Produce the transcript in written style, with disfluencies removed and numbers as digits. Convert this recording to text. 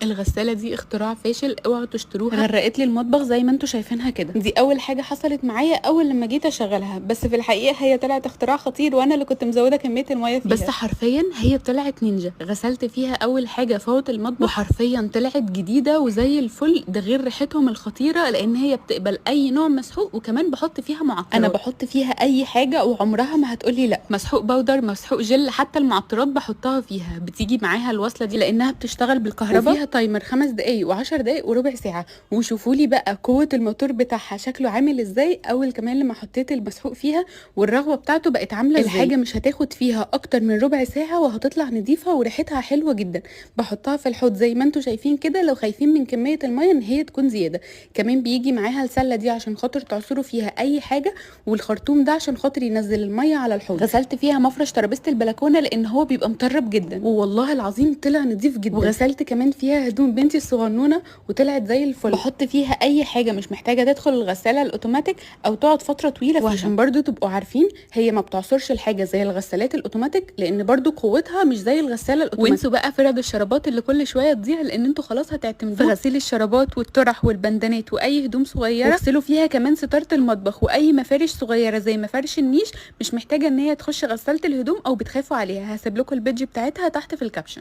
الغساله دي اختراع فاشل، اوعوا تشتروها، غرقت لي المطبخ زي ما انتوا شايفينها كده. دي اول حاجه حصلت معايا اول لما جيت اشغلها، بس في الحقيقه هي طلعت اختراع خطير وانا اللي كنت مزوده كميه الميه فيها. بس حرفيا هي طلعت نينجا. غسلت فيها اول حاجه فوط المطبخ وحرفيا طلعت جديده وزي الفل، ده غير ريحتهم الخطيره لان هي بتقبل اي نوع مسحوق، وكمان بحط فيها معطرات. انا بحط فيها اي حاجه وعمرها ما هتقولي لا. مسحوق باودر، مسحوق جل، حتى المعطرات بحطها فيها. بتيجي معاها الوصله دي لانها بتشتغل بالكهرباء، وفيها تايمر 5 دقايق و10 دقايق وربع ساعه. وشوفوا لي بقى قوه الموتور بتاعها شكله عامل ازاي اول كمان لما حطيت المسحوق فيها، والرغوه بتاعته بقت عامله ازاي. الحاجه مش هتاخد فيها اكتر من ربع ساعه وهتطلع نظيفه وريحتها حلوه جدا. بحطها في الحوض زي ما انتوا شايفين كده، لو خايفين من كميه الميه ان هي تكون زياده. كمان بيجي معاها السله دي عشان خاطر تعصروا فيها اي حاجه، والخرطوم ده عشان خاطر ينزل الميه على الحوض. غسلت فيها مفرش ترابيزه البلكونه لان هو بيبقى مطرب جدا، والله العظيم طلع نظيف جدا. وغسلت كمان فيها هدوم بنتي الصغنونه وطلعت زي الفل. بحط فيها اي حاجه مش محتاجه تدخل الغساله الاوتوماتيك او تقعد فتره طويله فيها. وعشان برضو تبقوا عارفين هي ما بتعصرش الحاجه زي الغسالات الاوتوماتيك، لان برضو قوتها مش زي الغساله الاوتوماتيك. وانسوا بقى فرد الشرابات اللي كل شويه تضيع، لان انتوا خلاص هتعتمدوا في غسيل الشرابات والطرح والبندانات واي هدوم صغيره. واغسلوا فيها كمان ستاره المطبخ واي مفارش صغيره زي مفارش النيش، مش محتاجه ان هي تخش غساله الهدوم او بتخافوا عليها. هسيب لكم البيدج بتاعتها تحت في الكابشن.